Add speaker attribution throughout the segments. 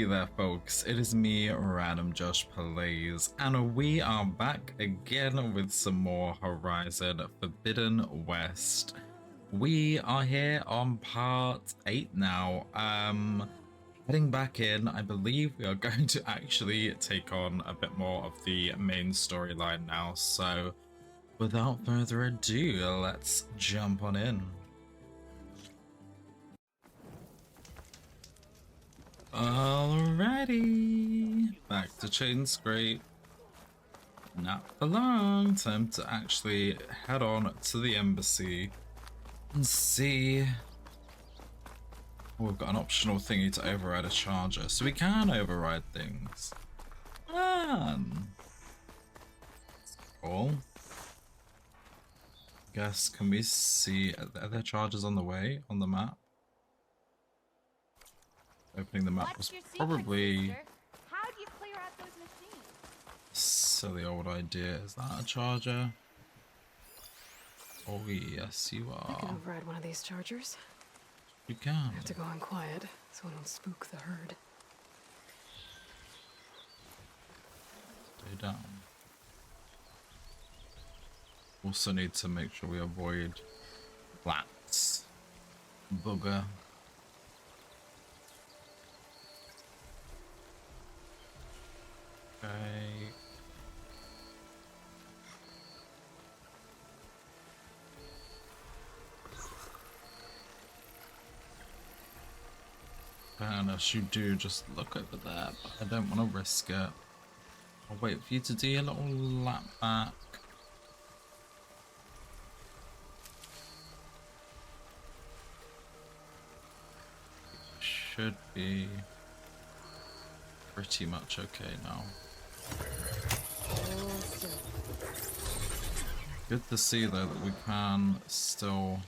Speaker 1: there, folks. It is me, RandomJosh Plays, and we are back again with some more Horizon Forbidden West. We are here on part 8 now. Heading back in, I believe we are going to actually take on a bit more of the main storyline now. So, without further ado, let's jump on in. Alrighty, back to Chain Scrape. Not for long. Time to actually head on to the embassy and see. Oh, we've got an optional thingy to override a charger, so we can override things. Cool. Guess, can we see, are there chargers on the way on the map? Opening the map was probably
Speaker 2: how do you clear out those machines?
Speaker 1: a silly old idea. Is that a charger? Oh yes, you are.
Speaker 3: I can override one of these chargers.
Speaker 1: You can.
Speaker 3: I have to go in quiet so I don't spook the herd.
Speaker 1: Stay down. Also need to make sure we avoid rats. Bugger. Okay. Fairness, you do just look over there, but I don't want to risk it. I'll wait for you to do your little lap back. Should be pretty much okay now. Good to see though that we can still.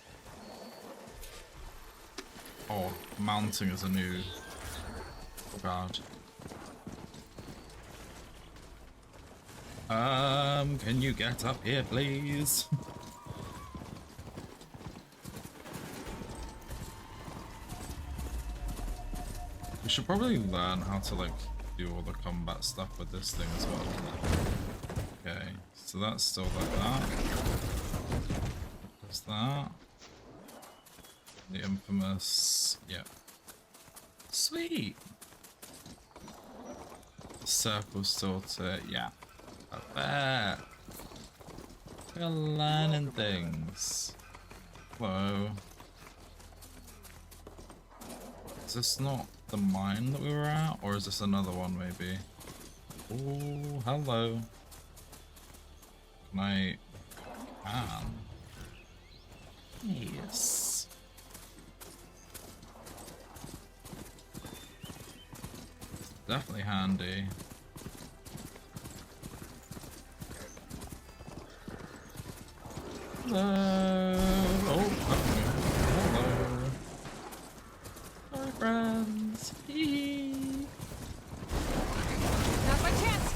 Speaker 1: Oh, mounting is a new guard. Can you get up here, please? We should probably learn how to like do all the combat stuff with this thing as well. Okay, so that's still like that. There's that. The infamous, yeah. Sweet. The circle's still to, yeah. Perfect. We're learning things. Hello. Is this not the mine that we were at, or is this another one maybe? Oh, hello. Can I? Yes. Definitely handy. Hello. Oh, hello. Hi, friends. Hee.
Speaker 3: Now's my chance!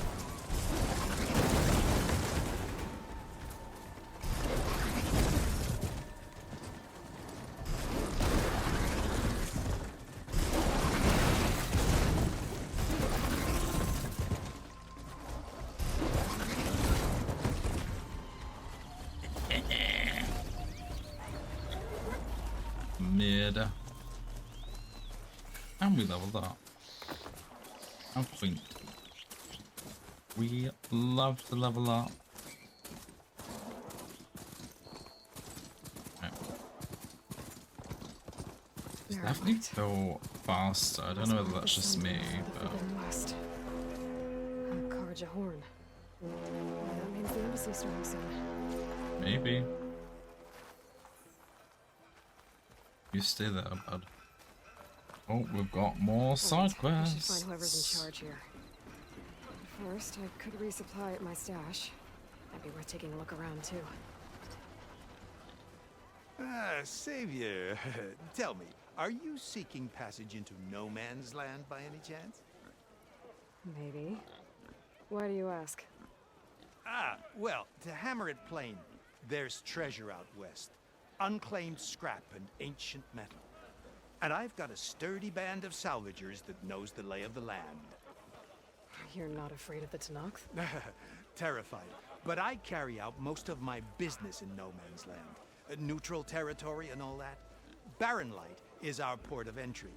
Speaker 1: Mid. And we leveled up. How quaint. We love to level up. Okay. It's definitely feel faster. I don't know whether that's just me, but.
Speaker 3: Encourage a horn. That means the embassy's starting soon.
Speaker 1: Maybe. You stay there, bud. Oh, we've got more side quests.
Speaker 3: I should find whoever's in charge here. First, I could resupply at my stash. Might be worth taking a look around too.
Speaker 4: Savior, tell me, are you seeking passage into no man's land by any chance?
Speaker 3: Maybe. Why do you ask?
Speaker 4: Well, to hammer it plain, there's treasure out west. Unclaimed scrap and ancient metal. And I've got a sturdy band of salvagers that knows the lay of the land.
Speaker 3: You're not afraid of the Tanakh?
Speaker 4: Terrified. But I carry out most of my business in no man's land. Neutral territory and all that. Barren Light is our port of entry.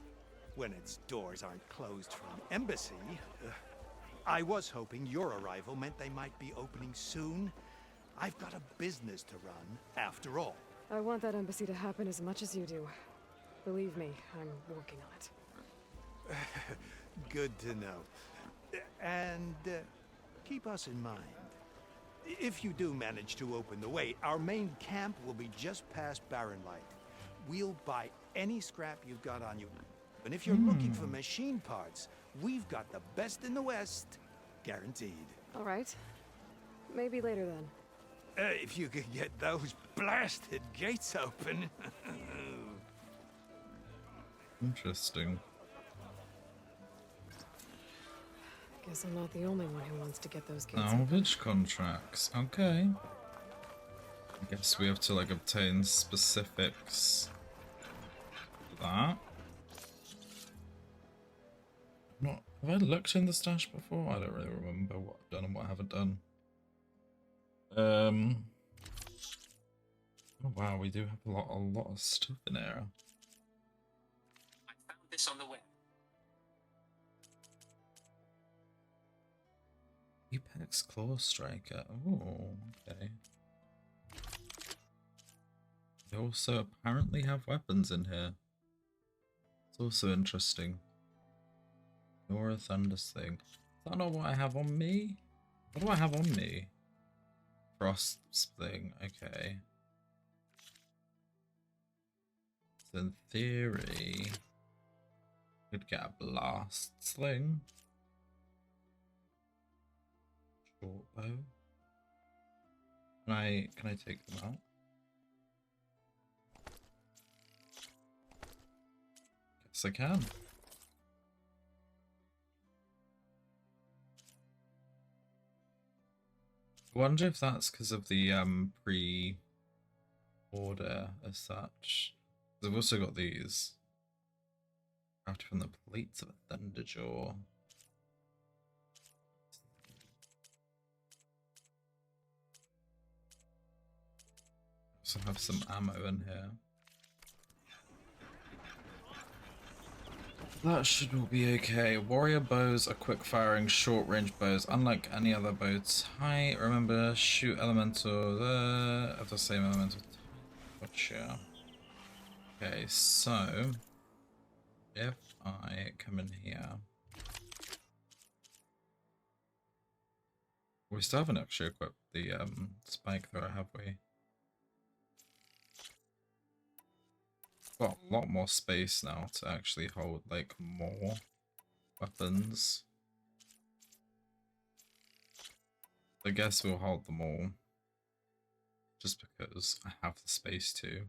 Speaker 4: When its doors aren't closed from embassy. I was hoping your arrival meant they might be opening soon. I've got a business to run, after all.
Speaker 3: I want that embassy to happen as much as you do. Believe me, I'm working on it.
Speaker 4: Good to know. And keep us in mind. If you do manage to open the way, our main camp will be just past Barren Light. We'll buy any scrap you've got on you. And if you're looking for machine parts, we've got the best in the West. Guaranteed.
Speaker 3: All right. Maybe later then.
Speaker 4: If you could get those blasted gates open.
Speaker 1: Interesting.
Speaker 3: Guess I'm not the only one who wants to get those gates.
Speaker 1: Salvage contracts. Okay. I guess we have to like obtain specifics for that. Not. Have I looked in the stash before? I don't really remember what I've done and what I haven't done. Oh wow, we do have a lot of stuff in here.
Speaker 5: I found this on the web.
Speaker 1: Apex Claw Striker. Oh, okay. They also apparently have weapons in here. It's also interesting. Nora Thunder's thing. Is that not what I have on me? What do I have on me? Frost's thing. Okay. So in theory, could get a blast sling. Short bow. Can I take them out? Guess I can. I wonder if that's because of the pre-order as such. They've also got these. Crafted from the plates of a Thunderjaw. Also have some ammo in here. That should all be okay. Warrior bows are quick firing, short range bows, unlike any other bow type. Remember, shoot elemental of the same elemental type. Gotcha. Okay, so if I come in here, we still haven't actually equipped the spike thrower, have we? Got a lot more space now to actually hold like more weapons. I guess we'll hold them all just because I have the space to.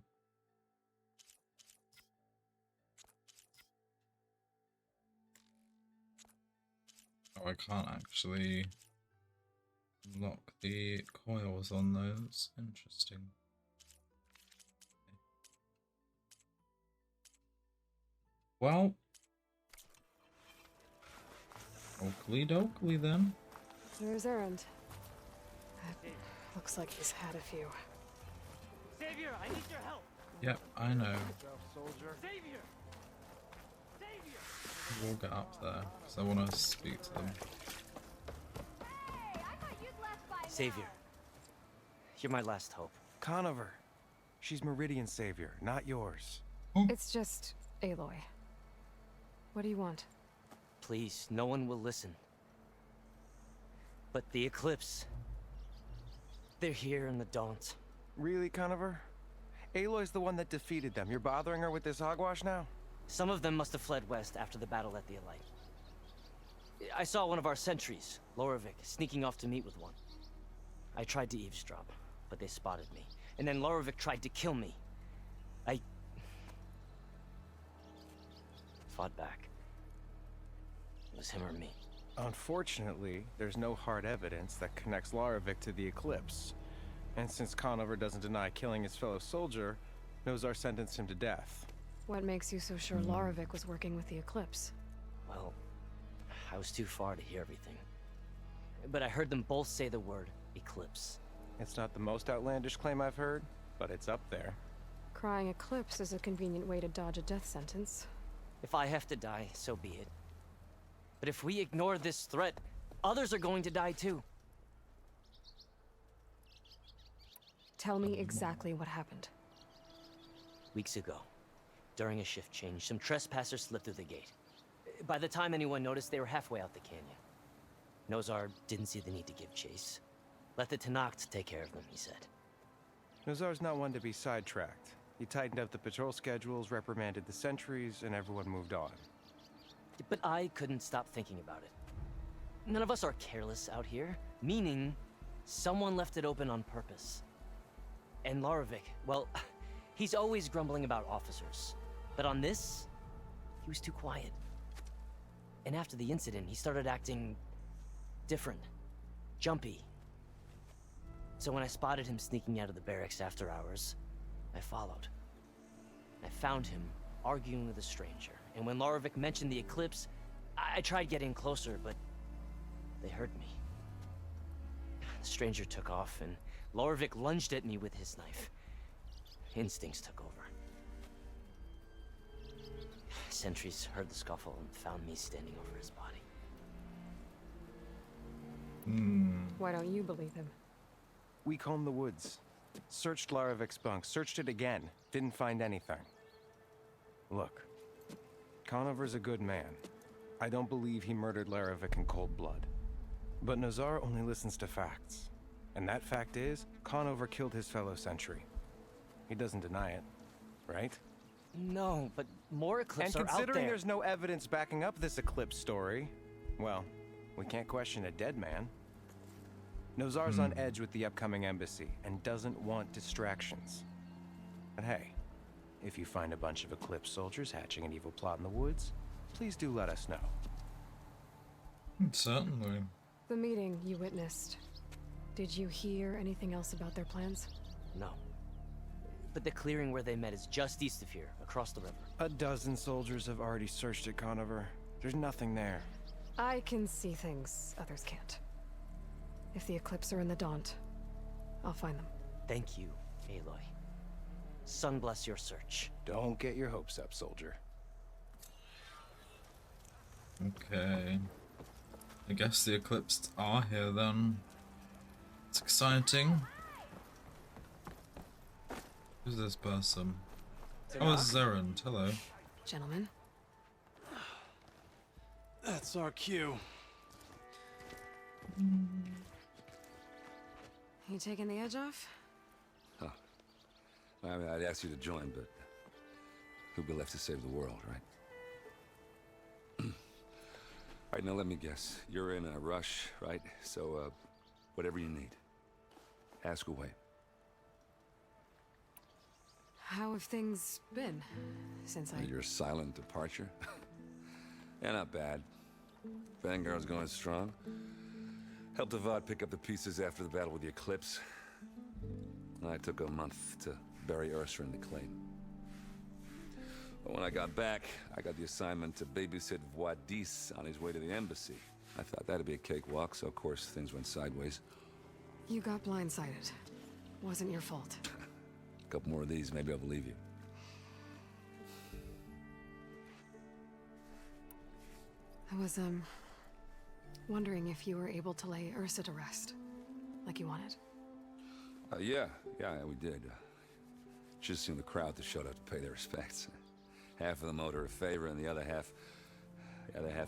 Speaker 1: Oh, I can't actually lock the coils on those. Interesting. Well, oakley dokley then.
Speaker 3: There's Errand. Looks like he's had a few.
Speaker 5: Savior, I need your help.
Speaker 1: Yep, I know.
Speaker 5: Savior! Savior!
Speaker 1: We'll get up there because I want to speak to them.
Speaker 2: Hey, I thought you'd left by
Speaker 5: Savior, you're my last hope.
Speaker 6: Conover. She's Meridian's savior, not yours.
Speaker 3: It's just Aloy. What do you want?
Speaker 5: Please, no one will listen. But the Eclipse... they're here in the Daunt.
Speaker 6: Really, Conover? Aloy's the one that defeated them. You're bothering her with this hogwash now?
Speaker 5: Some of them must have fled west after the battle at the Elite. I saw one of our sentries, Loravik, sneaking off to meet with one. I tried to eavesdrop, but they spotted me. And then Loravik tried to kill me. I fought back. It was him or me.
Speaker 6: Unfortunately, there's no hard evidence that connects Loravik to the Eclipse. And since Conover doesn't deny killing his fellow soldier, Nozar sentenced him to death.
Speaker 3: What makes you so sure Larovic was working with the Eclipse?
Speaker 5: Well, I was too far to hear everything. But I heard them both say the word Eclipse.
Speaker 6: It's not the most outlandish claim I've heard, but it's up there.
Speaker 3: Crying Eclipse is a convenient way to dodge a death sentence.
Speaker 5: If I have to die, so be it. But if we ignore this threat, others are going to die too.
Speaker 3: Tell me exactly what happened.
Speaker 5: Weeks ago, during a shift change, some trespassers slipped through the gate. By the time anyone noticed, they were halfway out the canyon. Nozar didn't see the need to give chase. Let the Tenakth take care of them, he said.
Speaker 6: Nozar's not one to be sidetracked. He tightened up the patrol schedules, reprimanded the sentries, and everyone moved on.
Speaker 5: But I couldn't stop thinking about it. None of us are careless out here, meaning someone left it open on purpose. And Larovic, well, he's always grumbling about officers. But on this, he was too quiet. And after the incident, he started acting different, jumpy. So when I spotted him sneaking out of the barracks after hours, I followed. I found him arguing with a stranger. And when Larovic mentioned the Eclipse, I tried getting closer, but they heard me. The stranger took off, and Larovic lunged at me with his knife. Instincts took over. Sentries heard the scuffle and found me standing over his body.
Speaker 3: Why don't you believe him?
Speaker 6: We combed the woods. Searched Larovic's bunk, searched it again. Didn't find anything. Look, Conover's a good man. I don't believe he murdered Larovic in cold blood. But Nozar only listens to facts. And that fact is, Conover killed his fellow sentry. He doesn't deny it, right?
Speaker 5: No, but more Eclipse
Speaker 6: And
Speaker 5: are out
Speaker 6: considering
Speaker 5: there.
Speaker 6: there's no evidence backing up this Eclipse story, well, we can't question a dead man. Nozar's on edge with the upcoming embassy and doesn't want distractions. But hey, if you find a bunch of Eclipse soldiers hatching an evil plot in the woods, please do let us know.
Speaker 1: Certainly.
Speaker 3: The meeting you witnessed. Did you hear anything else about their plans?
Speaker 5: No. But the clearing where they met is just east of here, across the river.
Speaker 6: A dozen soldiers have already searched at Conover. There's nothing there.
Speaker 3: I can see things others can't. If the Eclipse are in the Daunt, I'll find them.
Speaker 5: Thank you, Aloy. Sun bless your search.
Speaker 6: Don't get your hopes up, soldier.
Speaker 1: Okay. I guess the Eclipsed are here then. It's exciting. Who's this person? Oh, it's Zerend. Hello.
Speaker 3: Gentlemen,
Speaker 7: That's our cue.
Speaker 3: you taking the edge off?
Speaker 8: I mean, I'd ask you to join, but who'd be left to save the world, right? All right, now let me guess. You're in a rush, right? So, whatever you need, ask away.
Speaker 3: How have things been since I...
Speaker 8: Your silent departure? Yeah, not bad. Vanguard's going strong. Helped Avad pick up the pieces after the battle with the Eclipse. I took a month to bury Ursa in the claim. But when I got back, I got the assignment to babysit Voidis on his way to the embassy. I thought that'd be a cakewalk, so of course things went sideways.
Speaker 3: You got blindsided. Wasn't your fault.
Speaker 8: A couple more of these, maybe I'll believe you.
Speaker 3: I was, wondering if you were able to lay Ursa to rest, like you wanted.
Speaker 8: Yeah, we did. Just seemed the crowd that showed up to pay their respects. Half of them owed her a favor, and the other half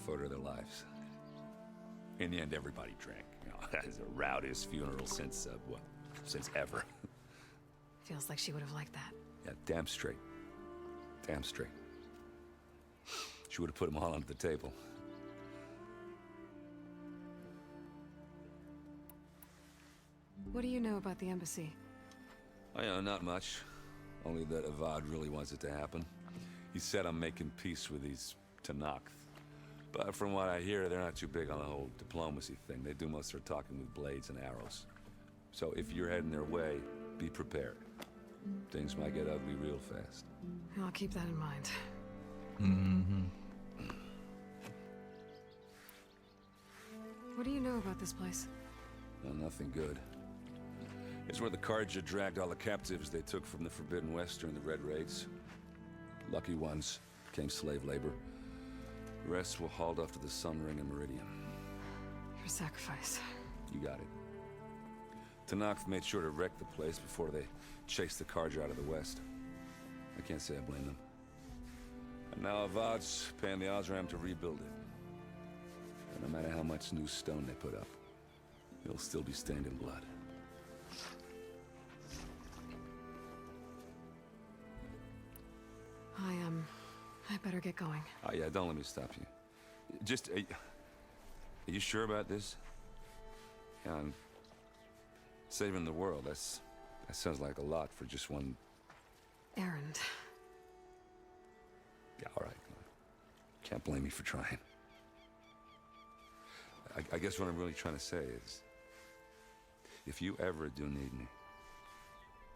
Speaker 8: owed her their lives. In the end, everybody drank. You know, it's the rowdiest funeral since ever.
Speaker 3: Feels like she would have liked that.
Speaker 8: Yeah, damn straight. Damn straight. She would have put them all under the table.
Speaker 3: What do you know about the embassy?
Speaker 8: I know not much. Only that Avad really wants it to happen. He said I'm making peace with these Tenakth. But from what I hear, they're not too big on the whole diplomacy thing. They do most of their talking with blades and arrows. So if you're heading their way, be prepared. Things might get ugly real fast.
Speaker 3: I'll keep that in mind. What do you know about this place?
Speaker 8: Well, nothing good. It's where the Carja dragged all the captives they took from the Forbidden West during the Red Raids. Lucky ones became slave labor. The rest were hauled off to the Sun Ring and Meridian.
Speaker 3: Your sacrifice.
Speaker 8: You got it. Tanakh made sure to wreck the place before they chased the Carja out of the West. I can't say I blame them. And now Avad's paying the Osram to rebuild it. And no matter how much new stone they put up, it'll still be stained in blood.
Speaker 3: I better get going.
Speaker 8: Oh yeah, don't let me stop you. Just, are you sure about this? Yeah, I'm saving the world. That sounds like a lot for just one...
Speaker 3: Errand.
Speaker 8: Yeah, all right. Can't blame me for trying. I guess what I'm really trying to say is, if you ever do need me...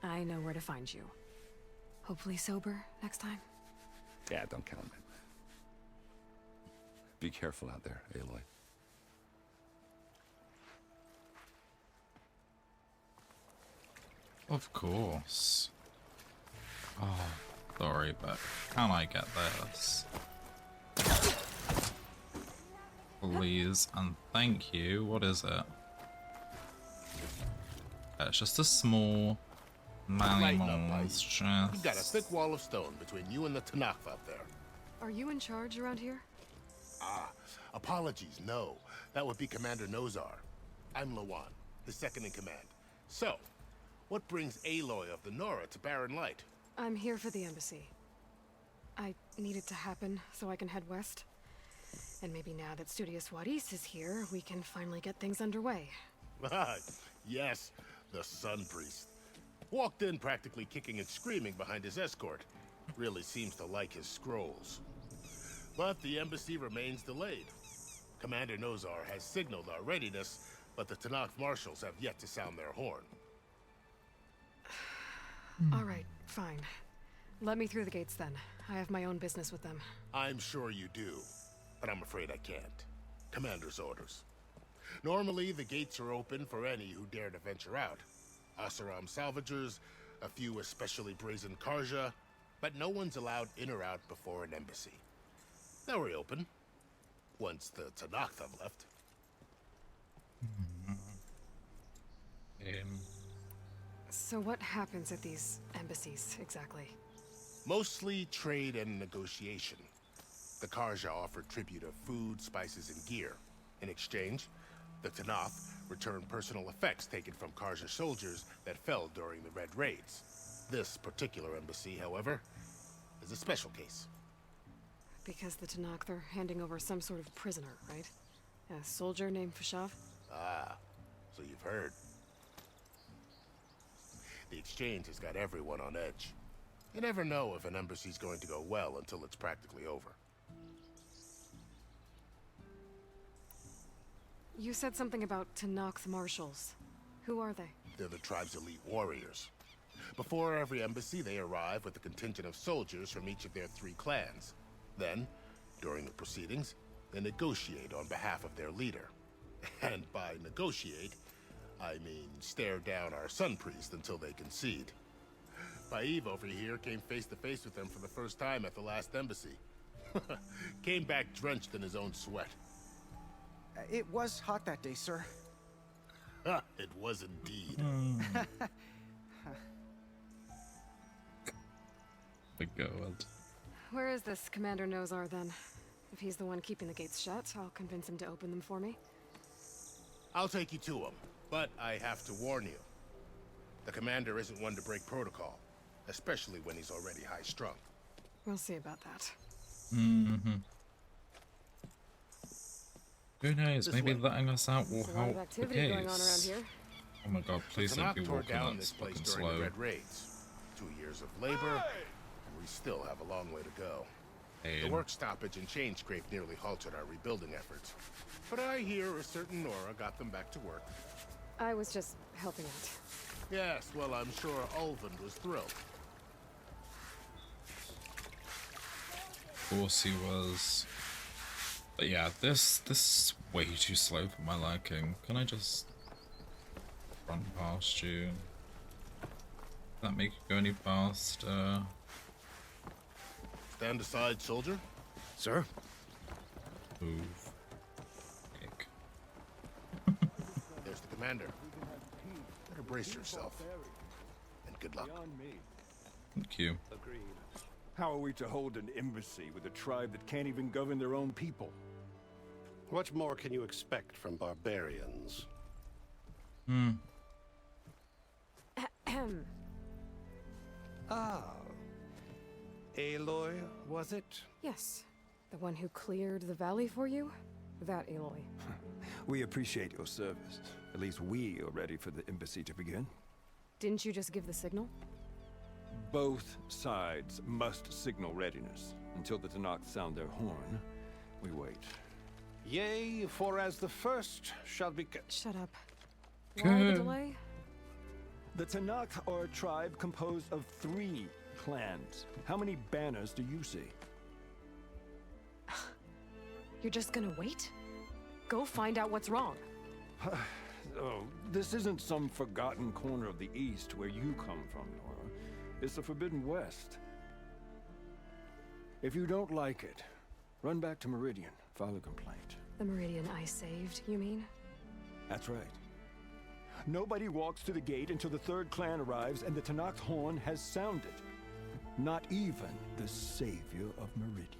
Speaker 3: I know where to find you. Hopefully sober next time.
Speaker 8: Yeah, don't count on it. Be careful out there, Aloy.
Speaker 1: Of course. Oh, sorry, but can I get this? Please and thank you. What is it? It's just a small
Speaker 9: Lighten up,
Speaker 1: animal's
Speaker 9: Ike. You got a
Speaker 1: chest.
Speaker 9: thick wall of stone between you and the Tanakh up there.
Speaker 3: Are you in charge around here?
Speaker 9: Apologies, no. That would be Commander Nozar. I'm Lawan, his second in command. So, what brings Aloy of the Nora to Barren Light?
Speaker 3: I'm here for the embassy. I need it to happen so I can head west. And maybe now that Studious Wadis is here, we can finally get things underway.
Speaker 9: Yes, the Sun Priest. Walked in practically kicking and screaming behind his escort. Really seems to like his scrolls. But the embassy remains delayed. Commander Nozar has signaled our readiness, but the Tanakh marshals have yet to sound their horn.
Speaker 3: All right, fine. Let me through the gates then. I have my own business with them.
Speaker 9: I'm sure you do, but I'm afraid I can't. Commander's orders. Normally, the gates are open for any who dare to venture out. Asaram salvagers, a few especially brazen Karja, but no one's allowed in or out before an embassy. Now we're open, once the Tanakh have left.
Speaker 3: So what happens at these embassies, exactly?
Speaker 9: Mostly trade and negotiation. The Karja offer tribute of food, spices, and gear. In exchange, the Tanakh return personal effects taken from Karja soldiers that fell during the Red Raids. This particular embassy, however, is a special case.
Speaker 3: Because the Tanakh, they're handing over some sort of prisoner, right? A soldier named Fashav?
Speaker 9: Ah, so you've heard. The exchange has got everyone on edge. You never know if an embassy's going to go well until it's practically over.
Speaker 3: You said something about Tanakh's marshals. Who are they?
Speaker 9: They're the tribe's elite warriors. Before every embassy, they arrive with a contingent of soldiers from each of their 3 clans. Then, during the proceedings, they negotiate on behalf of their leader. And by negotiate, I mean stare down our Sun Priest until they concede. Paeve over here came face to face with them for the first time at the last embassy. Came back drenched in his own sweat.
Speaker 10: It was hot that day, sir.
Speaker 9: It was indeed.
Speaker 1: My God.
Speaker 3: Where is this Commander Nozar, then? If he's the one keeping the gates shut, I'll convince him to open them for me.
Speaker 9: I'll take you to him, but I have to warn you. The commander isn't one to break protocol, especially when he's already high-strung.
Speaker 3: We'll see about that.
Speaker 1: Who knows?
Speaker 9: This
Speaker 1: Maybe
Speaker 9: way.
Speaker 1: letting us out will
Speaker 3: There's a lot of
Speaker 1: help the
Speaker 3: activity going on around
Speaker 1: case.
Speaker 3: here.
Speaker 1: Oh my God! Please
Speaker 9: The
Speaker 1: don't be
Speaker 9: Tanakh tore
Speaker 1: walking
Speaker 9: down
Speaker 1: that
Speaker 9: this place
Speaker 1: fucking
Speaker 9: during the
Speaker 1: slow.
Speaker 9: Red Raids. 2 years of labor, and we still have a long way to go. The work stoppage and chain scrape nearly halted our rebuilding efforts. But I hear a certain Nora got them back to work.
Speaker 3: I was just helping out.
Speaker 9: Yes, well, I'm sure Ulvund was thrilled.
Speaker 1: Of course he was. But yeah, this is way too slow for my liking. Can I just run past you? Does that make you go any faster?
Speaker 9: Stand aside, soldier.
Speaker 7: Sir?
Speaker 1: Move. Kick.
Speaker 9: There's the commander. Better brace yourself. And good luck.
Speaker 1: Thank you.
Speaker 11: How are we to hold an embassy with a tribe that can't even govern their own people?
Speaker 12: What more can you expect from barbarians?
Speaker 3: Ahem.
Speaker 4: Ah. Aloy, was it?
Speaker 3: Yes. The one who cleared the valley for you? That Aloy.
Speaker 11: We appreciate your service. At least we are ready for the embassy to begin.
Speaker 3: Didn't you just give the signal?
Speaker 11: Both sides must signal readiness. Until the Tanakh sound their horn, we wait.
Speaker 12: Yea, for as the first shall be...
Speaker 3: Shut up. Why the delay?
Speaker 11: The Tanakh are a tribe composed of 3 clans. How many banners do you see?
Speaker 3: You're just gonna wait? Go find out what's wrong.
Speaker 11: Oh, this isn't some forgotten corner of the East where you come from, Nora. It's the Forbidden West. If you don't like it, run back to Meridian, file a complaint.
Speaker 3: The Meridian I saved, you mean?
Speaker 11: That's right. Nobody walks to the gate until the 3rd clan arrives and the Tanakh horn has sounded. Not even the savior of Meridian.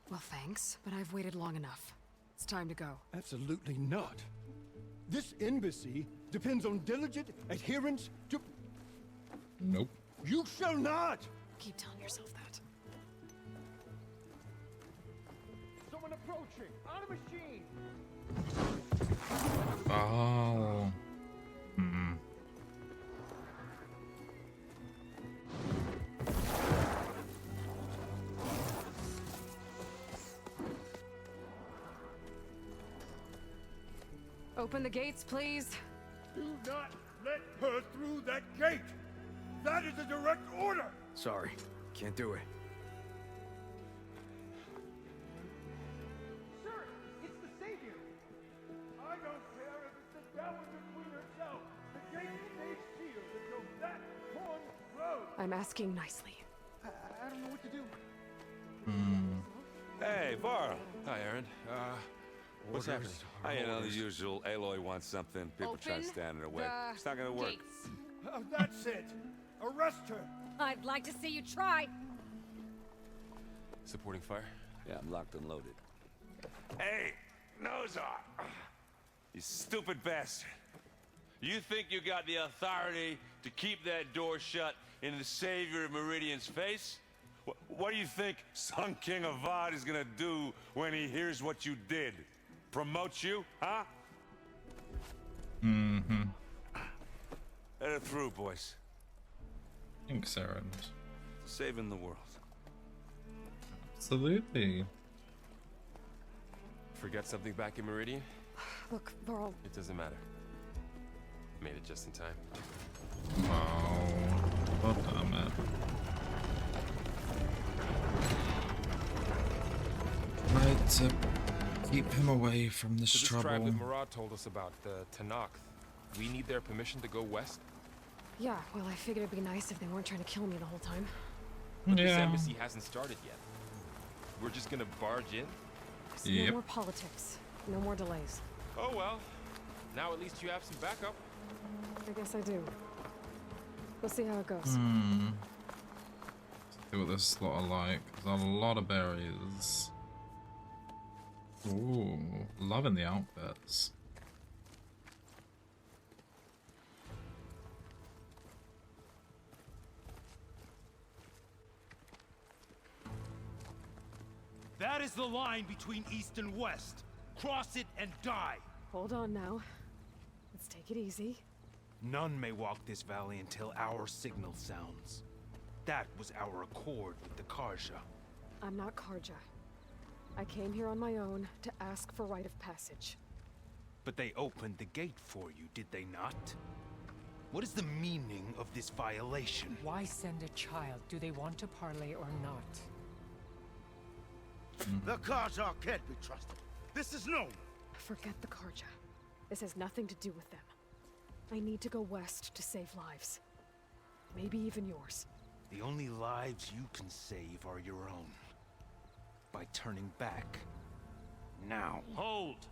Speaker 3: Well, thanks, but I've waited long enough. It's time to go.
Speaker 11: Absolutely not. This embassy depends on diligent adherence to...
Speaker 1: Nope.
Speaker 11: You shall not!
Speaker 3: Keep telling yourself that.
Speaker 11: Someone approaching! On a machine!
Speaker 1: Oh.
Speaker 3: Open the gates, please.
Speaker 11: Do not let her through that gate! That is a direct order!
Speaker 7: Sorry, can't do it.
Speaker 11: Sir, it's the savior! I don't care if it's the Dowager Queen herself! The gate stays sealed until that horn blows!
Speaker 3: I'm asking nicely.
Speaker 10: I don't know what to do.
Speaker 8: Hey, Varl.
Speaker 7: Hi, Aaron.
Speaker 8: What's happening? You know, the usual. Aloy wants something. People try to stand in her way. It's not gonna work.
Speaker 2: Gates.
Speaker 11: Oh, that's it! Arrest her!
Speaker 2: I'd like to see you try.
Speaker 7: Supporting fire?
Speaker 8: Yeah, I'm locked and loaded. Hey, Nozar! You stupid bastard. You think you got the authority to keep that door shut in the savior of Meridian's face? What do you think Sun King Avad is gonna do when he hears what you did? Promote you, huh? Let her through, boys.
Speaker 1: Thanks, Aaron.
Speaker 8: Saving the world.
Speaker 1: Absolutely.
Speaker 7: Forget something back in Meridian?
Speaker 3: Look, Varl,
Speaker 7: It doesn't matter. Made it just in time.
Speaker 1: Wow. God damn it. Right to keep him away from this
Speaker 13: To this
Speaker 1: trouble.
Speaker 13: tribe that Murad told us about, the Tanakh, we need their permission to go west?
Speaker 3: yeah, well, I figured it'd be nice if they weren't trying to kill me the whole time.
Speaker 13: But this
Speaker 1: Yeah.
Speaker 13: embassy hasn't started yet. We're just gonna barge in?
Speaker 3: So
Speaker 1: Yep.
Speaker 3: no more politics. No more delays.
Speaker 13: Oh well. Now at least you have some backup.
Speaker 3: I guess I do. We'll see how it goes.
Speaker 1: See what this lot are like. There's a lot of berries. Ooh, loving the outfits.
Speaker 4: That is the line between East and West. Cross it and die.
Speaker 3: Hold on now. Let's take it easy.
Speaker 4: None may walk this valley until our signal sounds. That was our accord with the Karja.
Speaker 3: I'm not Karja. I came here on my own to ask for rite of passage.
Speaker 13: But they opened the gate for you, did they not? What is the meaning of this violation?
Speaker 14: Why send a child? Do they want to parley or not?
Speaker 10: The Karja can't be trusted. This is known.
Speaker 3: Forget the Karja. This has nothing to do with them. I need to go west to save lives. Maybe even yours.
Speaker 13: The only lives you can save are your own. By turning back. Now.
Speaker 15: Hold!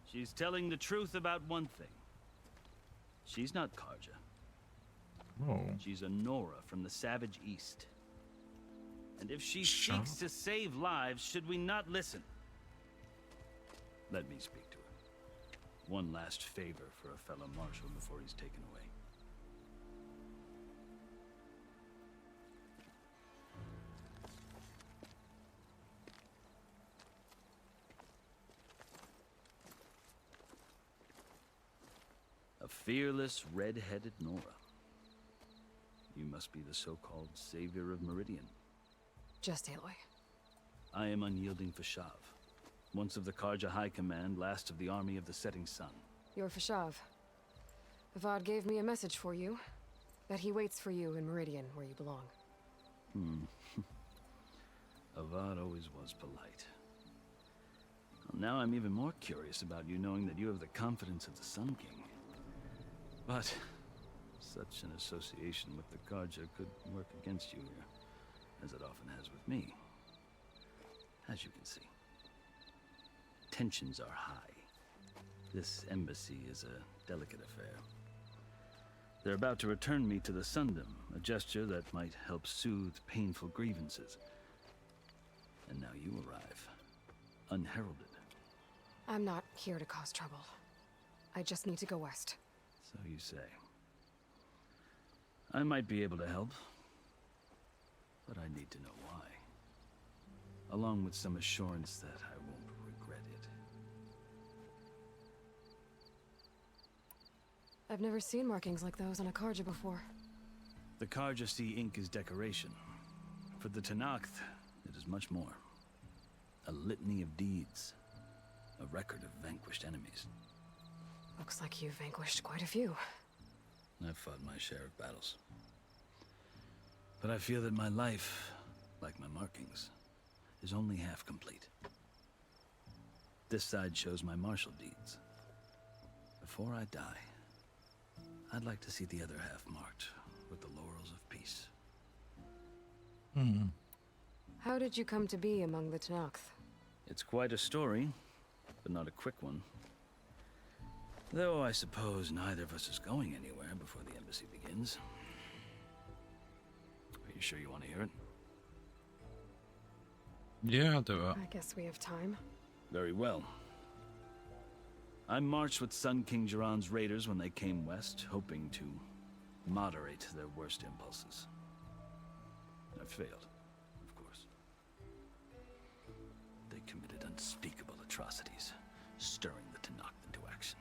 Speaker 15: She's telling the truth about one thing. She's not Karja.
Speaker 1: Oh.
Speaker 15: She's a Nora from the Savage East. And if she seeks to save lives, should we not listen? Let me speak to her. One last favor for a fellow marshal before he's taken away. A fearless, red-headed Nora. You must be the so-called savior of Meridian.
Speaker 3: Just Aloy.
Speaker 15: I am unyielding Fashav. Once of the Karja High Command, last of the army of the Setting Sun.
Speaker 3: You're Fashav. Avad gave me a message for you. That he waits for you in Meridian, where you belong.
Speaker 15: Avad always was polite. Well, now I'm even more curious about you knowing that you have the confidence of the Sun King. But such an association with the Karja could work against you here, as it often has with me. As you can see. Tensions are high. This embassy is a delicate affair. They're about to return me to the Sundom, a gesture that might help soothe painful grievances. And now you arrive, unheralded.
Speaker 3: I'm not here to cause trouble. I just need to go west.
Speaker 15: So you say. I might be able to help, but I need to know why. Along with some assurance that I won't regret it.
Speaker 3: I've never seen markings like those on a Karja before.
Speaker 15: The Karja see ink as decoration. For the Tenakth, it is much more. A litany of deeds. A record of vanquished enemies.
Speaker 3: Looks like you've vanquished quite a few.
Speaker 15: I've fought my share of battles. But I feel that my life, like my markings, is only half complete. This side shows my martial deeds. Before I die, I'd like to see the other half marked with the laurels of peace.
Speaker 3: How did you come to be among the Tenakth?
Speaker 15: It's quite a story, but not a quick one. Though I suppose neither of us is going anywhere before the embassy begins. Are you sure you want to hear it?
Speaker 1: Yeah, I'll do it.
Speaker 3: I guess we have time.
Speaker 15: Very well. I marched with Sun King Jiran's raiders when they came west, hoping to moderate their worst impulses. I failed, of course. They committed unspeakable atrocities, stirring the Tenakth into action.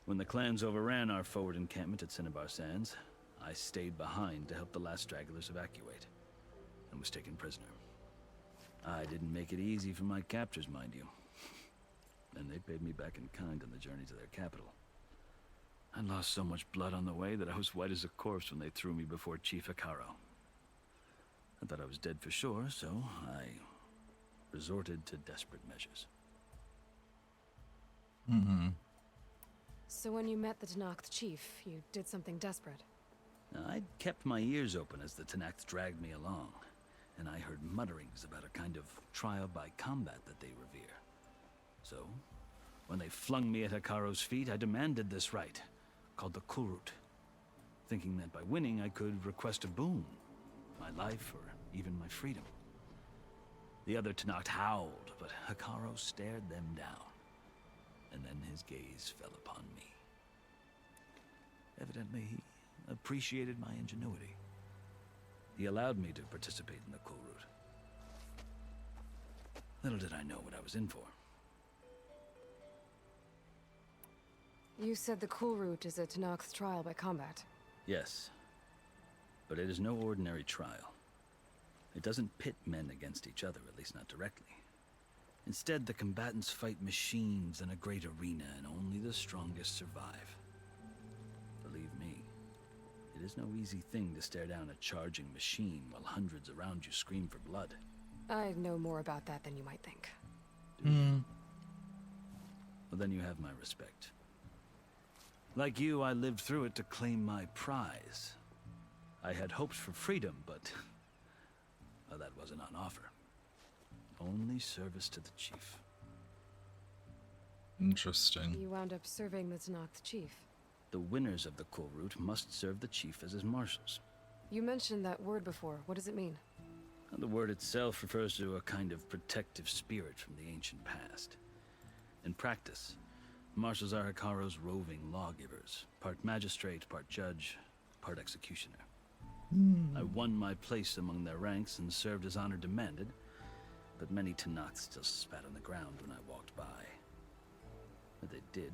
Speaker 15: When the clans overran our forward encampment at Cinnabar Sands, I stayed behind to help the last stragglers evacuate, and was taken prisoner. I didn't make it easy for my captors, mind you. And they paid me back in kind on the journey to their capital. I lost so much blood on the way that I was white as a corpse when they threw me before Chief Hikaro. I thought I was dead for sure, so I resorted to desperate measures.
Speaker 3: So when you met the Tenakth chief, you did something desperate?
Speaker 15: I'd kept my ears open as the Tenakth dragged me along, and I heard mutterings about a kind of trial by combat that they revere. So, when they flung me at Hikaro's feet, I demanded this right, called the Kulrut, thinking that by winning I could request a boon, my life or even my freedom. The other Tenakth howled, but Hikaro stared them down, and then his gaze fell upon me. Evidently, he appreciated my ingenuity. He allowed me to participate in the Kulrut. Little did I know what I was in for.
Speaker 3: You said the Kulrut is a Tenakth trial by combat.
Speaker 15: Yes. But it is no ordinary trial. It doesn't pit men against each other, at least not directly. Instead, the combatants fight machines in a great arena, and only the strongest survive. Believe me, it is no easy thing to stare down a charging machine while hundreds around you scream for blood.
Speaker 3: I know more about that than you might think.
Speaker 15: Well, then you have my respect. Like you, I lived through it to claim my prize. I had hopes for freedom, but well, that wasn't on offer. Only service to the chief.
Speaker 1: Interesting.
Speaker 3: You wound up serving the Tenakth chief.
Speaker 15: The winners of the Cool Route must serve the chief as his marshals.
Speaker 3: You mentioned that word before. What does it mean?
Speaker 15: The word itself refers to a kind of protective spirit from the ancient past. In practice, marshals are Hikaro's roving lawgivers, part magistrate, part judge, part executioner. I won my place among their ranks and served as honor demanded, but many Tenakth still spat on the ground when I walked by. But they did,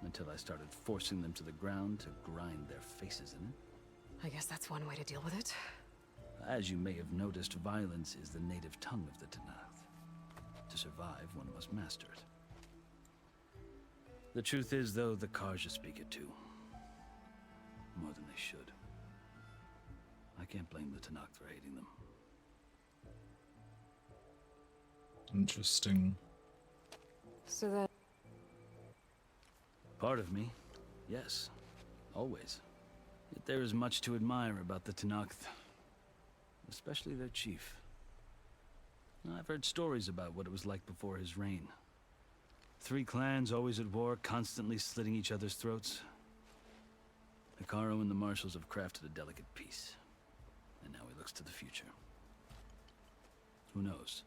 Speaker 15: until I started forcing them to the ground to grind their faces in it.
Speaker 3: I guess that's one way to deal with it.
Speaker 15: As you may have noticed, violence is the native tongue of the Tenakth. To survive, one must master it. The truth is, though, the Karja speak it too. More than they should. I can't blame the Tenakth for hating them.
Speaker 1: Interesting.
Speaker 3: So then...
Speaker 15: Part of me, yes. Always. Yet there is much to admire about the Tenakth. Especially their chief. I've heard stories about what it was like before his reign. 3 clans always at war, constantly slitting each other's throats. Hikaru and the marshals have crafted a delicate peace. And now he looks to the future. Who knows?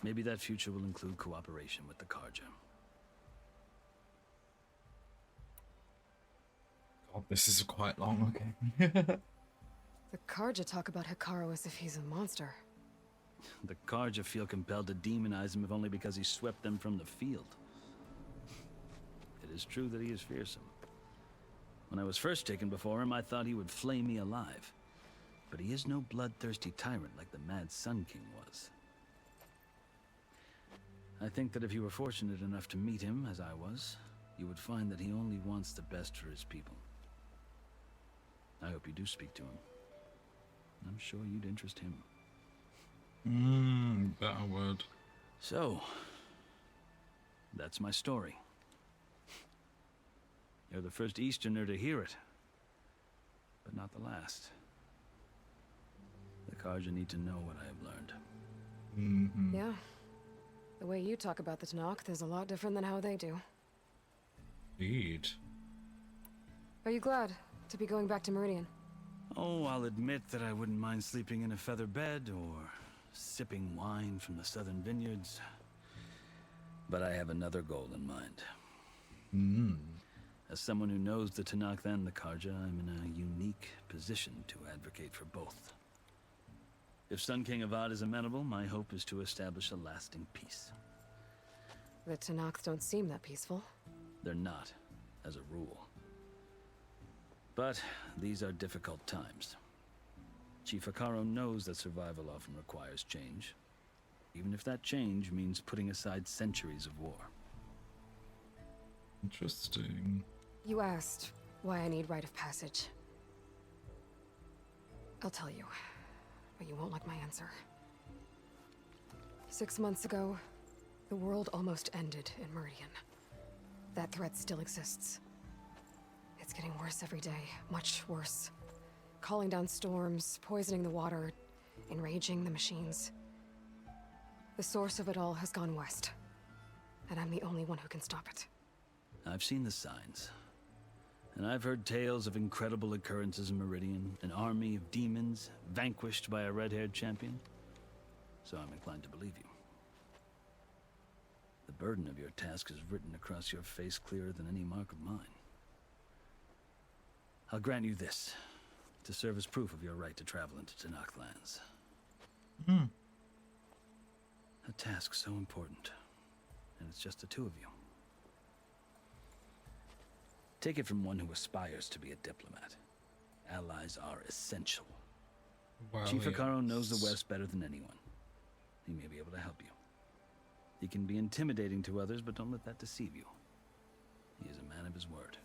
Speaker 15: Maybe that future will include cooperation with the Karja.
Speaker 1: God, this is quite long, okay.
Speaker 3: The Karja talk about Hikaru as if he's a monster.
Speaker 15: The Karja feel compelled to demonize him if only because he swept them from the field. It is true that he is fearsome. When I was first taken before him, I thought he would flay me alive. But he is no bloodthirsty tyrant like the Mad Sun King was. I think that if you were fortunate enough to meet him, as I was, you would find that he only wants the best for his people. I hope you do speak to him. I'm sure you'd interest him.
Speaker 1: Bet I would.
Speaker 15: So, that's my story. You're the first Easterner to hear it, but not the last. The Karja need to know what I have learned.
Speaker 3: Yeah. The way you talk about the Tenakth is a lot different than how they do.
Speaker 1: Indeed.
Speaker 3: Are you glad to be going back to Meridian?
Speaker 15: Oh, I'll admit that I wouldn't mind sleeping in a feather bed or sipping wine from the southern vineyards. But I have another goal in mind. As someone who knows the Tenakth and the Karja, I'm in a unique position to advocate for both. If Sun King Avad is amenable, my hope is to establish a lasting peace.
Speaker 3: The Tenakth don't seem that peaceful.
Speaker 15: They're not, as a rule. But these are difficult times. Chief Hikaru knows that survival often requires change, even if that change means putting aside centuries of war.
Speaker 1: Interesting.
Speaker 3: You asked why I need rite of passage. I'll tell you, but you won't like my answer. 6 months ago, the world almost ended in Meridian. That threat still exists. It's getting worse every day, much worse. Calling down storms, poisoning the water, enraging the machines. The source of it all has gone west, and I'm the only one who can stop it.
Speaker 15: I've seen the signs. And I've heard tales of incredible occurrences in Meridian, an army of demons vanquished by a red-haired champion. So I'm inclined to believe you. The burden of your task is written across your face clearer than any mark of mine. I'll grant you this, to serve as proof of your right to travel into Tenakth lands. A task so important, and it's just the 2 of you. Take it from one who aspires to be a diplomat. Allies are essential.
Speaker 1: Well,
Speaker 15: Chief Hikaru knows the
Speaker 1: yes.
Speaker 15: West better than anyone. He may be able to help you. He can be intimidating to others, but don't let that deceive you. He is a man of his word.